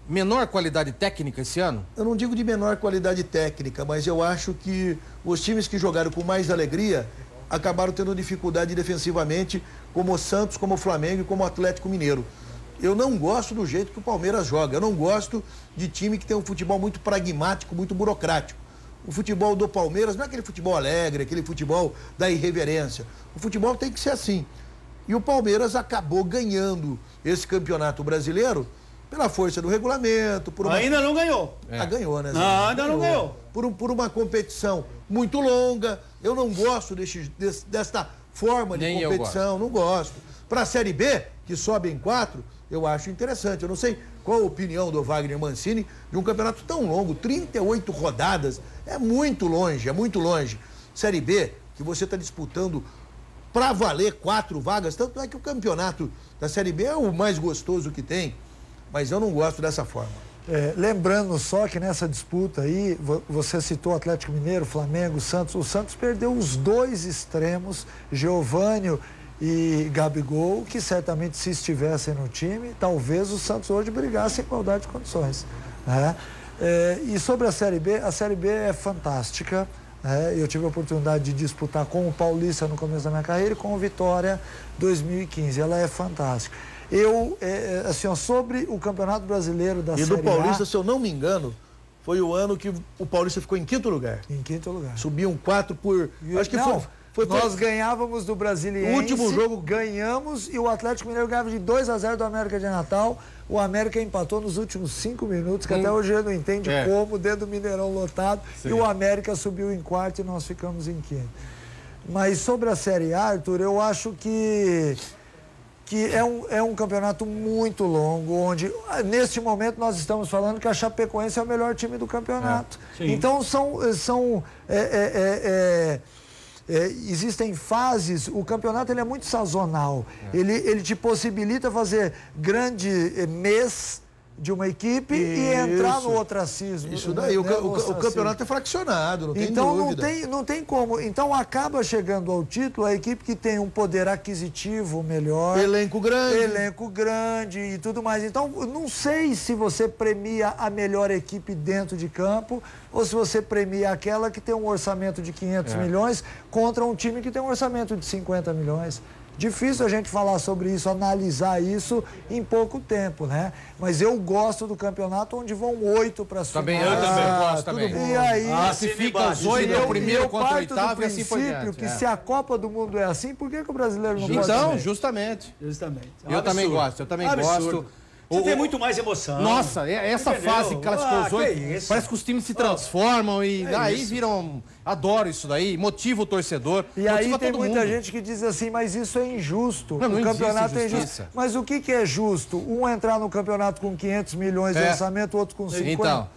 Speaker 1: menor qualidade técnica esse ano?
Speaker 2: Eu não digo de menor qualidade técnica, mas eu acho que os times que jogaram com mais alegria acabaram tendo dificuldade defensivamente, como o Santos, como o Flamengo e como o Atlético Mineiro. Eu não gosto do jeito que o Palmeiras joga. Eu não gosto de time que tem um futebol muito pragmático, muito burocrático. O futebol do Palmeiras não é aquele futebol alegre, aquele futebol da irreverência. O futebol tem que ser assim. E o Palmeiras acabou ganhando esse campeonato brasileiro pela força do regulamento.
Speaker 3: Ainda não ganhou.
Speaker 2: Ganhou, né?
Speaker 3: Não, ainda não ganhou.
Speaker 2: Por uma competição muito longa. Eu não gosto desta forma de competição, não gosto. Para a Série B, que sobe em 4, eu acho interessante. Eu não sei qual a opinião do Wagner Mancini de um campeonato tão longo, 38 rodadas, é muito longe, é muito longe. Série B, que você está disputando para valer 4 vagas, tanto é que o campeonato da Série B é o mais gostoso que tem, mas eu não gosto dessa forma.
Speaker 4: Lembrando só que nessa disputa aí, você citou Atlético Mineiro, Flamengo, Santos. O Santos perdeu os 2 extremos, Geovânio e Gabigol, que certamente se estivessem no time, talvez o Santos hoje brigasse em igualdade de condições, né? E sobre a Série B é fantástica. Eu tive a oportunidade de disputar com o Paulista no começo da minha carreira e com o Vitória 2015. Ela é fantástica. Assim, sobre o Campeonato Brasileiro da Série A...
Speaker 2: E do Paulista, se eu não me engano, foi o ano que o Paulista ficou em 5º lugar.
Speaker 4: Em 5º lugar.
Speaker 2: Subiam 4 por... Acho que
Speaker 4: nós ganhávamos do Brasiliense.
Speaker 2: O último jogo
Speaker 4: ganhamos e o Atlético Mineiro ganhava de 2-0 do América de Natal. O América empatou nos últimos 5 minutos, que até hoje eu não entende como, dentro do Mineirão lotado. Sim. E o América subiu em 4º e nós ficamos em 5º. Mas sobre a Série A, Arthur, eu acho que é um campeonato muito longo, onde neste momento nós estamos falando que a Chapecoense é o melhor time do campeonato. Então existem fases, o campeonato ele é muito sazonal, ele te possibilita fazer grande mês de uma equipe e entrar no ostracismo.
Speaker 2: Isso daí, o campeonato é fraccionado, não tem dúvida.
Speaker 4: Então não tem como. Então acaba chegando ao título a equipe que tem um poder aquisitivo melhor.
Speaker 2: Elenco grande
Speaker 4: e tudo mais. Então não sei se você premia a melhor equipe dentro de campo ou se você premia aquela que tem um orçamento de 500 milhões contra um time que tem um orçamento de 50 milhões. Difícil a gente falar sobre isso, analisar isso em pouco tempo, né? Mas eu gosto do campeonato onde vão 8 para cima.
Speaker 1: Eu também gosto também.
Speaker 4: E aí,
Speaker 1: se fica os 8 no primeiro contra o oitavo e assim por diante.
Speaker 4: Que se a Copa do Mundo é assim, por que o brasileiro não pode?
Speaker 1: Então, justamente. Eu também gosto, gosto.
Speaker 3: Tem muito mais emoção.
Speaker 1: Nossa, essa fase que classificou os 8, parece que os times se transformam e aí viram... Adoro isso daí, motiva o torcedor.
Speaker 4: E aí tem muita gente que diz assim, mas isso é injusto. O campeonato é injusto. Mas o que é justo? Um entrar no campeonato com 500 milhões de orçamento, outro com 50.
Speaker 1: Então,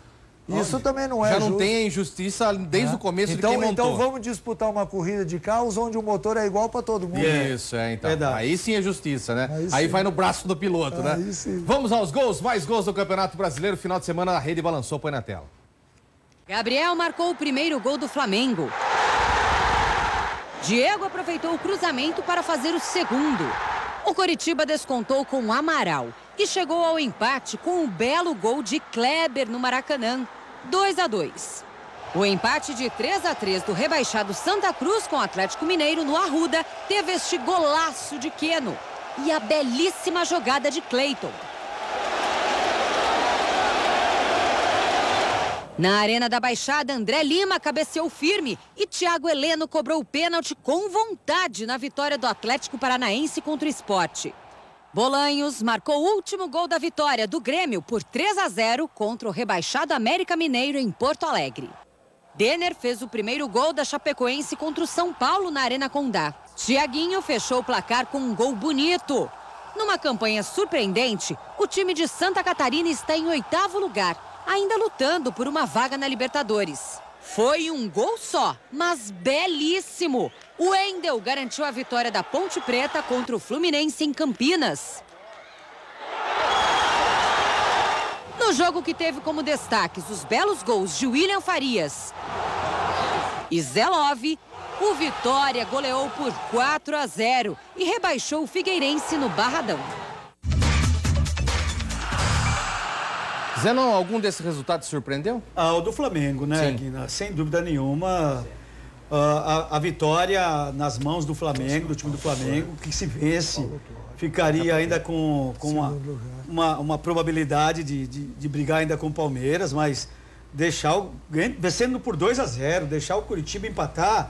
Speaker 4: isso também não é justo.
Speaker 1: Já não tem a injustiça desde o começo de quem montou.
Speaker 4: Então vamos disputar uma corrida de carros onde o motor é igual para todo mundo.
Speaker 1: Isso, então. Aí sim é justiça, né? Aí vai no braço do piloto, né?
Speaker 4: Sim.
Speaker 1: Vamos aos gols, mais gols do Campeonato Brasileiro. Final de semana a rede balançou, põe na tela.
Speaker 8: Gabriel marcou o primeiro gol do Flamengo. Diego aproveitou o cruzamento para fazer o segundo. O Coritiba descontou com Amaral e chegou ao empate com um belo gol de Kleber no Maracanã, 2-2. O empate de 3-3 do rebaixado Santa Cruz com o Atlético Mineiro no Arruda teve este golaço de Queno e a belíssima jogada de Cleiton. Na Arena da Baixada, André Lima cabeceou firme e Thiago Heleno cobrou o pênalti com vontade na vitória do Atlético Paranaense contra o Sport. Bolanhos marcou o último gol da vitória do Grêmio por 3-0 contra o rebaixado América Mineiro em Porto Alegre. Denner fez o primeiro gol da Chapecoense contra o São Paulo na Arena Condá. Thiaguinho fechou o placar com um gol bonito. Numa campanha surpreendente, o time de Santa Catarina está em 8º lugar. Ainda lutando por uma vaga na Libertadores. Foi um gol só, mas belíssimo. O Wendel garantiu a vitória da Ponte Preta contra o Fluminense em Campinas. No jogo que teve como destaques os belos gols de William Farias e Zé Love, o Vitória goleou por 4-0 e rebaixou o Figueirense no Barradão.
Speaker 1: Zenon, algum desses resultados surpreendeu?
Speaker 3: O do Flamengo, né, Guina? Sem dúvida nenhuma. A vitória nas mãos do Flamengo, do time do Flamengo, que se vence, ficaria ainda com uma probabilidade de brigar ainda com o Palmeiras, mas vencendo por 2-0, deixar o Coritiba empatar,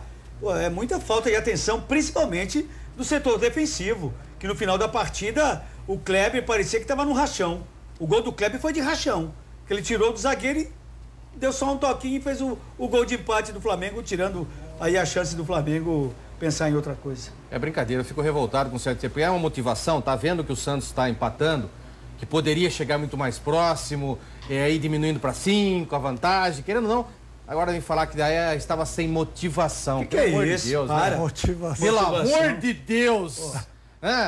Speaker 3: é muita falta de atenção, principalmente do setor defensivo, que no final da partida o Kleber parecia que estava no rachão. O gol do Kleber foi de rachão, que ele tirou do zagueiro e deu só um toquinho e fez o gol de empate do Flamengo, tirando aí a chance do Flamengo pensar em outra coisa.
Speaker 1: É brincadeira, eu fico revoltado com o certo tempo. É uma motivação, tá vendo que o Santos está empatando, que poderia chegar muito mais próximo, aí diminuindo para 5, a vantagem, querendo ou não. Agora vem falar que daí estava sem motivação.
Speaker 3: Que é isso?
Speaker 1: De Deus,
Speaker 3: para.
Speaker 1: Né? Pelo amor de Deus!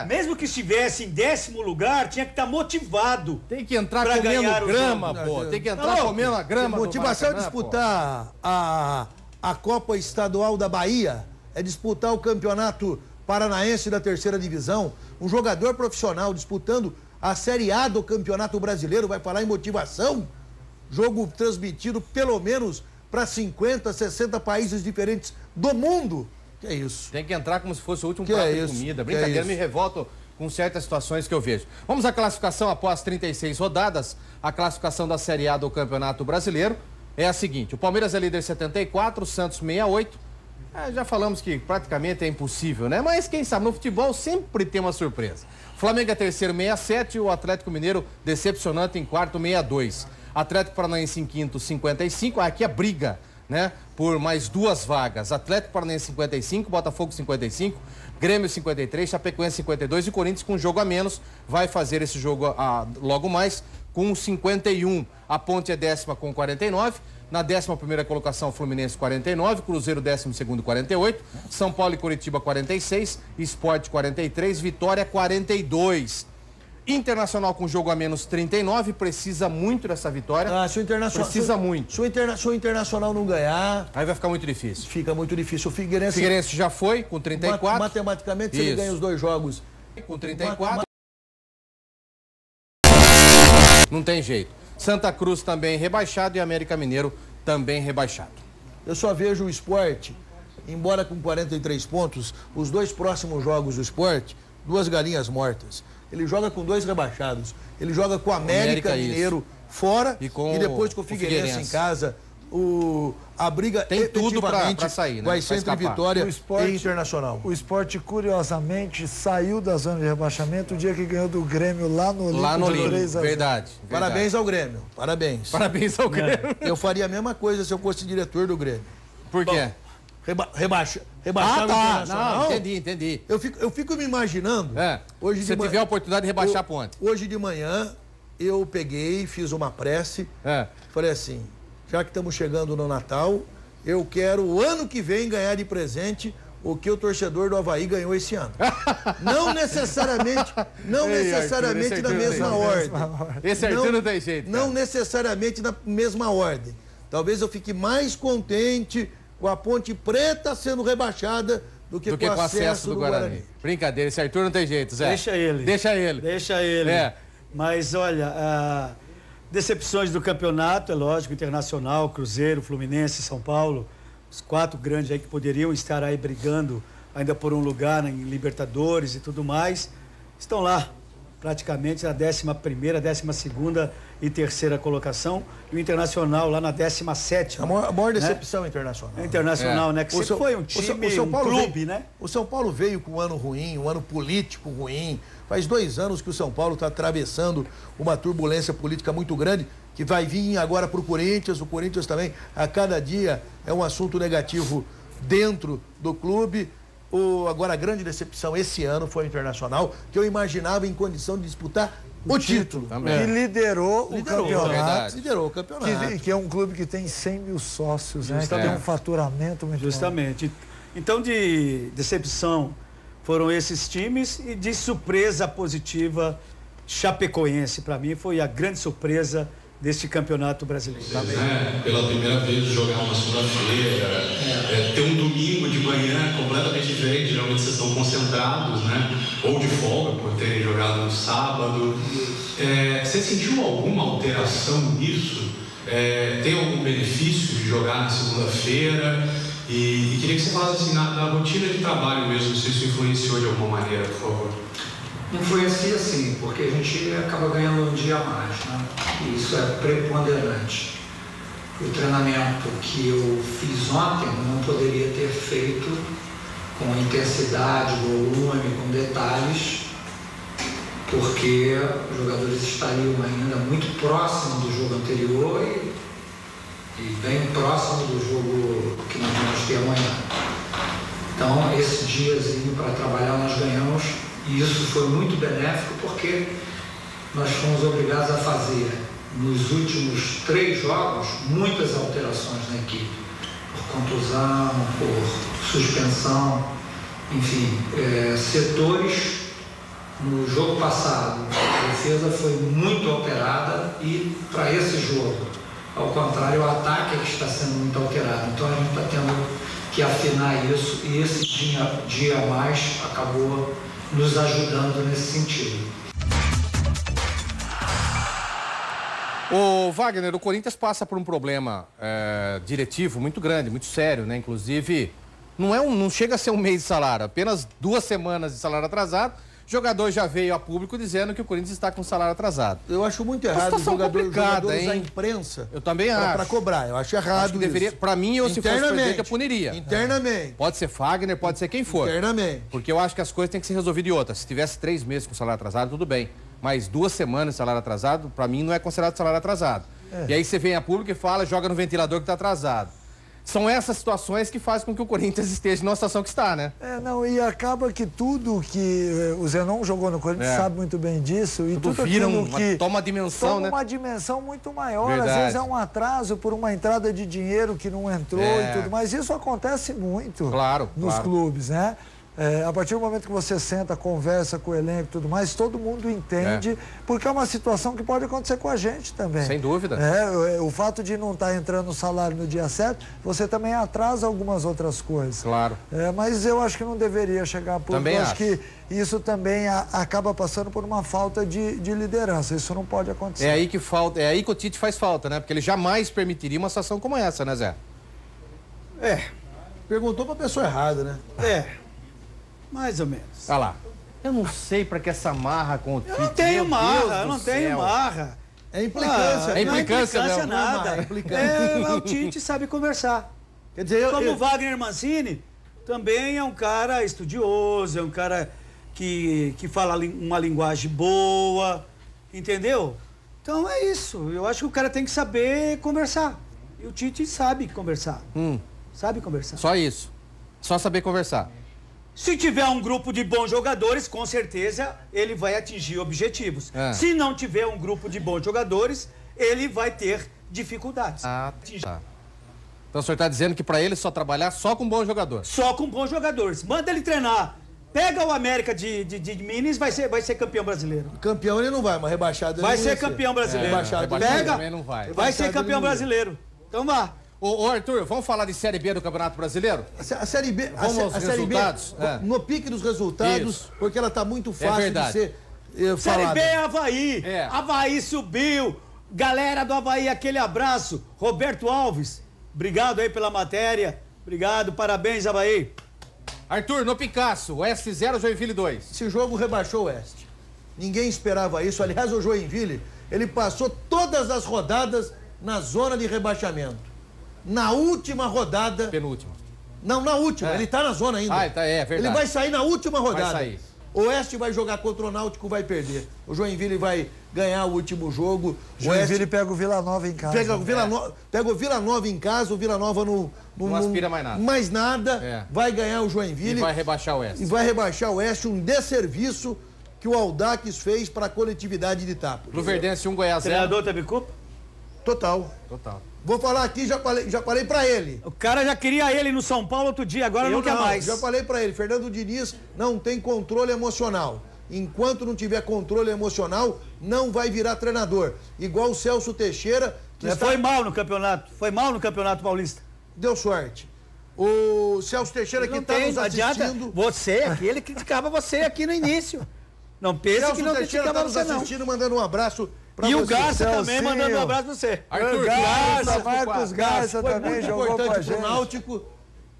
Speaker 3: Mesmo que estivesse em 10º lugar, tinha que estar motivado.
Speaker 1: Tem que entrar comendo grama, pô. Tem que entrar comendo a grama.
Speaker 2: Motivação é disputar a Copa Estadual da Bahia, é disputar o Campeonato Paranaense da 3ª Divisão. Um jogador profissional disputando a Série A do Campeonato Brasileiro, vai falar em motivação? Jogo transmitido pelo menos para 50, 60 países diferentes do mundo. Que é isso?
Speaker 1: Tem que entrar como se fosse o último prato de comida. Brincadeira, me revolto com certas situações que eu vejo. Vamos à classificação após 36 rodadas. A classificação da Série A do Campeonato Brasileiro é a seguinte. O Palmeiras é líder 74, o Santos 68. Já falamos que praticamente é impossível, né? Mas quem sabe, no futebol sempre tem uma surpresa. O Flamengo é terceiro, 67, e o Atlético Mineiro decepcionante em quarto, 62. Atlético Paranaense em quinto, 55. Aqui a briga, né? Por mais 2 vagas. Atlético Paranaense 55, Botafogo 55, Grêmio 53, Chapecoense 52 e Corinthians com um jogo a menos vai fazer esse jogo logo mais com 51. A Ponte é 10ª com 49. Na 11ª colocação, Fluminense 49, Cruzeiro 12º 48, São Paulo e Curitiba 46, Sport 43, Vitória 42. Internacional com jogo a menos 39, precisa muito dessa vitória.
Speaker 2: Se o Internacional
Speaker 1: precisa muito.
Speaker 2: Se o Internacional não ganhar,
Speaker 1: aí vai ficar muito difícil.
Speaker 2: Fica muito difícil. O Figueirense
Speaker 1: já foi com 34.
Speaker 2: Matematicamente, se ele ganha os 2 jogos
Speaker 1: com 34, não tem jeito. Santa Cruz também rebaixado e América Mineiro também rebaixado.
Speaker 2: Eu só vejo o Sport, embora com 43 pontos, os 2 próximos jogos do Sport, 2 galinhas mortas. Ele joga com 2 rebaixados. Ele joga com o América Mineiro fora e depois com o Figueirense em casa. A briga
Speaker 1: tem tudo para sair, né?
Speaker 2: Vai ser entre Vitória e Internacional.
Speaker 4: O Sport, curiosamente, saiu da zona de rebaixamento o dia que ganhou do Grêmio lá no Olímpico.
Speaker 1: Lá no Olímpico, verdade.
Speaker 2: Parabéns ao Grêmio, parabéns.
Speaker 1: Parabéns ao Grêmio.
Speaker 2: Eu faria a mesma coisa se eu fosse diretor do Grêmio.
Speaker 1: Por quê?
Speaker 2: Rebaixar o Internacional.
Speaker 1: Não, entendi.
Speaker 2: Eu fico me imaginando.
Speaker 1: Hoje se tiver a oportunidade de rebaixar ponte.
Speaker 2: Hoje de manhã, eu peguei, fiz uma prece. Falei assim, já que estamos chegando no Natal, eu quero o ano que vem ganhar de presente o que o torcedor do Avaí ganhou esse ano. Não necessariamente na mesma ordem.
Speaker 1: Esse Arthur não tem jeito.
Speaker 2: Não necessariamente na mesma ordem. Talvez eu fique mais contente com a Ponte Preta sendo rebaixada do que com o acesso do Guarani.
Speaker 1: Brincadeira, esse Arthur não tem jeito, Zé.
Speaker 3: Deixa ele. Mas olha, decepções do campeonato, é lógico, Internacional, Cruzeiro, Fluminense, São Paulo, os 4 grandes aí que poderiam estar aí brigando ainda por um lugar em Libertadores e tudo mais, estão lá praticamente na 11ª, 12ª e 3ª colocação, e o Internacional lá na 17ª.
Speaker 2: A maior decepção Internacional.
Speaker 3: Internacional, né? Que sempre foi um time, um clube, né?
Speaker 2: O São Paulo veio com um ano ruim, um ano político ruim. Faz 2 anos que o São Paulo está atravessando uma turbulência política muito grande, que vai vir agora para o Corinthians. O Corinthians também, a cada dia, é um assunto negativo dentro do clube. Agora, a grande decepção esse ano foi o Internacional, que eu imaginava em condição de disputar o título.
Speaker 4: Que liderou o campeonato.
Speaker 2: Liderou o campeonato.
Speaker 4: Que é um clube que tem 100 mil sócios, né? Que tem um faturamento muito
Speaker 3: Justamente. Então, de decepção foram esses times, e de surpresa positiva, Chapecoense, para mim, foi a grande surpresa deste campeonato brasileiro.
Speaker 9: Pela primeira vez jogar uma segunda-feira, ter um domingo de manhã completamente diferente, geralmente vocês estão concentrados, né? Ou de folga por terem jogado no sábado. Você sentiu alguma alteração nisso? Tem algum benefício de jogar na segunda-feira? E queria que você falasse assim, na rotina de trabalho mesmo, se isso influenciou de alguma maneira, por favor.
Speaker 10: Influencia sim, porque a gente acaba ganhando um dia a mais, né? E isso é preponderante. O treinamento que eu fiz ontem não poderia ter feito com intensidade, volume, com detalhes, porque os jogadores estariam ainda muito próximos do jogo anterior e bem próximo do jogo que nós vamos ter amanhã. Então, esse diazinho para trabalhar nós ganhamos, e isso foi muito benéfico porque nós fomos obrigados a fazer, nos últimos 3 jogos, muitas alterações na equipe, por contusão, por suspensão, enfim, setores No jogo passado, a defesa foi muito alterada e para esse jogo, ao contrário, o ataque é que está sendo muito alterado. Então a gente está tendo que afinar isso e esse dia a mais acabou nos ajudando nesse sentido.
Speaker 1: Ô Wagner, o Corinthians passa por um problema diretivo muito grande, muito sério, né? Inclusive, não chega a ser um mês de salário, apenas 2 semanas de salário atrasado. O jogador já veio a público dizendo que o Corinthians está com salário atrasado.
Speaker 2: Eu acho muito errado os jogadores
Speaker 1: hein?
Speaker 2: da imprensa.
Speaker 1: Eu também acho.
Speaker 2: Para cobrar. Eu acho errado
Speaker 1: acho que deveria, para mim, eu se fosse presidente, eu puniria.
Speaker 2: Internamente.
Speaker 1: Pode ser Wagner, pode ser quem for.
Speaker 2: Internamente.
Speaker 1: Porque eu acho que as coisas têm que ser resolvidas de outras. Se tivesse 3 meses com salário atrasado, tudo bem. Mas 2 semanas de salário atrasado, para mim, não é considerado salário atrasado. E aí você vem a público e fala, joga no ventilador que está atrasado. São essas situações que fazem com que o Corinthians esteja na situação que está, né?
Speaker 4: E acaba que tudo que o Zenon jogou no Corinthians sabe muito bem disso. E tudo aquilo que
Speaker 1: toma uma dimensão, né?
Speaker 4: Toma uma dimensão muito maior.
Speaker 1: Verdade.
Speaker 4: Às vezes é um atraso por uma entrada de dinheiro que não entrou e tudo. Mas isso acontece muito nos clubes, né? A partir do momento que você senta, conversa com o elenco e tudo mais, todo mundo entende, porque é uma situação que pode acontecer com a gente também.
Speaker 1: Sem dúvida.
Speaker 4: O fato de não estar entrando o salário no dia certo, você também atrasa algumas outras coisas.
Speaker 1: Claro.
Speaker 4: Mas eu acho que não deveria chegar por...
Speaker 1: Também
Speaker 4: eu acho que isso também acaba passando por uma falta de liderança. Isso não pode acontecer.
Speaker 1: É aí que o Tite faz falta, né? Porque ele jamais permitiria uma situação como essa, né, Zé?
Speaker 2: Perguntou pra pessoa errada, né?
Speaker 3: Mais ou menos.
Speaker 1: Olha lá. Eu não sei pra que essa marra com o Tite.
Speaker 3: Eu não tenho marra,
Speaker 2: É implicância.
Speaker 1: É implicância,
Speaker 3: não é
Speaker 1: nada.
Speaker 3: O Tite sabe conversar.
Speaker 2: Quer dizer,
Speaker 3: Como o Wagner Mancini, também é um cara estudioso, é um cara que fala uma linguagem boa, entendeu? Então é isso. Eu acho que o cara tem que saber conversar. E o Tite sabe conversar. Sabe conversar.
Speaker 1: Só isso. Só saber conversar.
Speaker 3: Se tiver um grupo de bons jogadores, com certeza ele vai atingir objetivos. Se não tiver um grupo de bons jogadores, ele vai ter dificuldades.
Speaker 1: Tá. Então o senhor está dizendo que para ele só trabalhar só com bons jogadores?
Speaker 3: Só com bons jogadores. Manda ele treinar. Pega o América de Minas, vai ser campeão brasileiro.
Speaker 2: Campeão ele não vai, mas rebaixado ele
Speaker 3: vai ser campeão brasileiro.
Speaker 1: Pega, também não vai.
Speaker 3: Vai ser campeão brasileiro. Então vá.
Speaker 1: Ô Arthur, vamos falar de Série B do Campeonato Brasileiro?
Speaker 2: A Série B,
Speaker 1: vamos aos resultados?
Speaker 2: No pique dos resultados, porque ela tá muito fácil de ser
Speaker 3: Série B é Avaí. Avaí subiu. Galera do Avaí, aquele abraço. Roberto Alves, obrigado aí pela matéria. Obrigado, parabéns, Avaí.
Speaker 1: Arthur, no Picasso, Oeste 0, Joinville 2.
Speaker 2: Esse jogo rebaixou o Oeste. Ninguém esperava isso. Aliás, o Joinville, ele passou todas as rodadas na zona de rebaixamento. Na última rodada...
Speaker 1: Penúltima.
Speaker 2: Não, na última. Ele tá na zona ainda.
Speaker 1: Verdade.
Speaker 2: Ele vai sair na última rodada.
Speaker 1: Vai sair.
Speaker 2: O Oeste vai jogar contra o Náutico, vai perder. O Joinville vai ganhar o último jogo.
Speaker 4: Joinville pega o Vila Nova em casa.
Speaker 2: Pega o Vila Nova em casa, o Vila Nova não
Speaker 1: aspira mais nada.
Speaker 2: Mais nada. Vai ganhar o Joinville.
Speaker 1: E vai rebaixar o Oeste.
Speaker 2: E vai rebaixar o Oeste, um desserviço que o Audax fez para a coletividade de Itápolis.
Speaker 1: Luverdense 1, Goiás 0.
Speaker 3: Treinador teve culpa?
Speaker 2: Total. Vou falar aqui, já falei pra ele.
Speaker 3: O cara já queria ele no São Paulo outro dia, agora não quer mais.
Speaker 2: Já falei pra ele, Fernando Diniz não tem controle emocional. Enquanto não tiver controle emocional, não vai virar treinador. Igual o Celso Teixeira, que
Speaker 3: foi mal no campeonato paulista.
Speaker 2: Deu sorte. O Celso Teixeira que está nos assistindo...
Speaker 3: Você aqui, ele criticava você aqui no início. Não pense que não criticava você, não.
Speaker 2: Assistindo, mandando um abraço pra
Speaker 3: você.
Speaker 2: E
Speaker 3: o Garça também mandando um abraço pra você.
Speaker 4: Arthur Garça, Marcos Garça também jogou com a gente.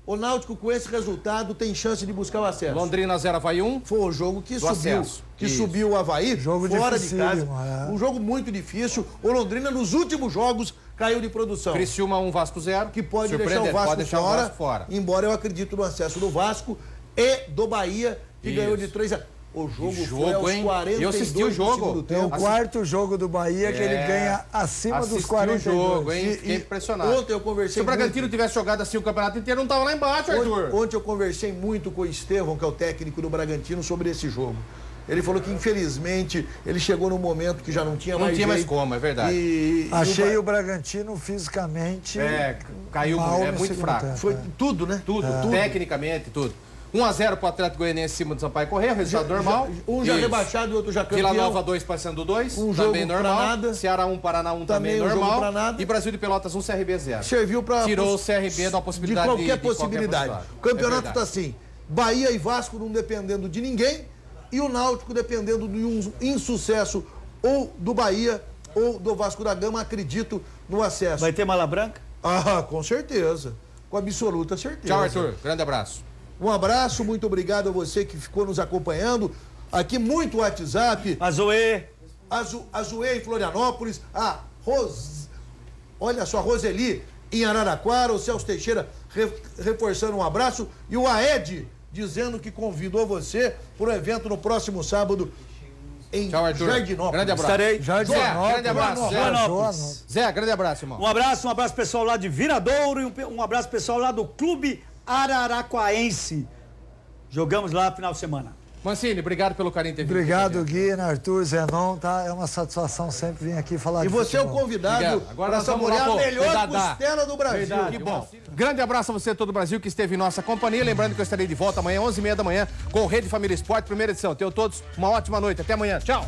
Speaker 2: O Náutico, com esse resultado, tem chance de buscar o acesso.
Speaker 1: Londrina 0, Avaí 1.
Speaker 2: Foi o jogo que subiu. Subiu o Avaí, fora de casa. Um jogo muito difícil. O Londrina, nos últimos jogos, caiu de produção.
Speaker 1: Criciúma 1, Vasco 0.
Speaker 2: Que pode deixar o Vasco fora. Embora eu acredito no acesso do Vasco e do Bahia, que ganhou de 3-0. O jogo foi aos 42
Speaker 1: eu assisti o jogo.
Speaker 4: É o quarto jogo do Bahia que ele ganha acima dos 42.
Speaker 1: O jogo, hein? Fiquei impressionado.
Speaker 2: Ontem eu conversei.
Speaker 1: Se o Bragantino tivesse jogado assim o campeonato inteiro, não tava lá embaixo, Arthur.
Speaker 2: Ontem eu conversei muito com o Estevão, que é o técnico do Bragantino, sobre esse jogo. Ele falou que, infelizmente, ele chegou num momento que já não tinha mais jeito.
Speaker 1: Não tinha mais como, é verdade.
Speaker 4: Achei o Bragantino fisicamente
Speaker 1: caiu, muito fraco.
Speaker 2: Foi tudo, né?
Speaker 1: Tudo, tecnicamente, tudo. 1-0 pro Atlético Goianiense em cima do Sampaio Corrêa, resultado normal.
Speaker 2: Um já
Speaker 1: Isso.
Speaker 2: rebaixado e outro já campeão.
Speaker 1: Vila Nova 2, Paysandu 2,
Speaker 2: Um
Speaker 1: também
Speaker 2: jogo
Speaker 1: normal.
Speaker 2: pra nada.
Speaker 1: Ceará 1, Paraná 1, também
Speaker 2: um jogo
Speaker 1: normal.
Speaker 2: pra nada.
Speaker 1: E Brasil de Pelotas 1, CRB 0.
Speaker 2: Serviu para
Speaker 1: Tirou o CRB da possibilidade
Speaker 2: de qualquer possibilidade. O campeonato tá assim, Bahia e Vasco não dependendo de ninguém e o Náutico dependendo de um insucesso ou do Bahia ou do Vasco da Gama, acredito no acesso.
Speaker 3: Vai ter mala branca?
Speaker 2: Ah, com certeza. Com absoluta certeza.
Speaker 1: Tchau, Arthur. Grande abraço.
Speaker 2: Um abraço, muito obrigado a você que ficou nos acompanhando. Aqui muito WhatsApp.
Speaker 3: Azuê.
Speaker 2: Azuê em Florianópolis. Olha só, Roseli em Araraquara. O Celso Teixeira reforçando um abraço. E o Aed dizendo que convidou você para o evento no próximo sábado em Jardinópolis.
Speaker 1: Grande abraço.
Speaker 3: Estarei.
Speaker 1: Jardinópolis. Grande abraço.
Speaker 3: Joanópolis.
Speaker 1: Zé, grande abraço, irmão.
Speaker 3: Um abraço pessoal lá de Viradouro e um abraço pessoal lá do Clube Araraquaense. Jogamos lá no final de semana.
Speaker 1: Mancini, obrigado pelo carinho de ter vindo.
Speaker 4: Obrigado, Gui, Arthur, Zenon, tá? É uma satisfação sempre vir aqui falar
Speaker 2: E
Speaker 4: de
Speaker 2: você é o
Speaker 4: futebol.
Speaker 2: convidado para saborear a melhor costela do Brasil.
Speaker 1: Verdade, que bom. Grande abraço a você, todo o Brasil, que esteve em nossa companhia. Lembrando que eu estarei de volta amanhã, 11h30 da manhã, com o Rede Família Esporte, primeira edição. Tenham todos uma ótima noite. Até amanhã. Tchau.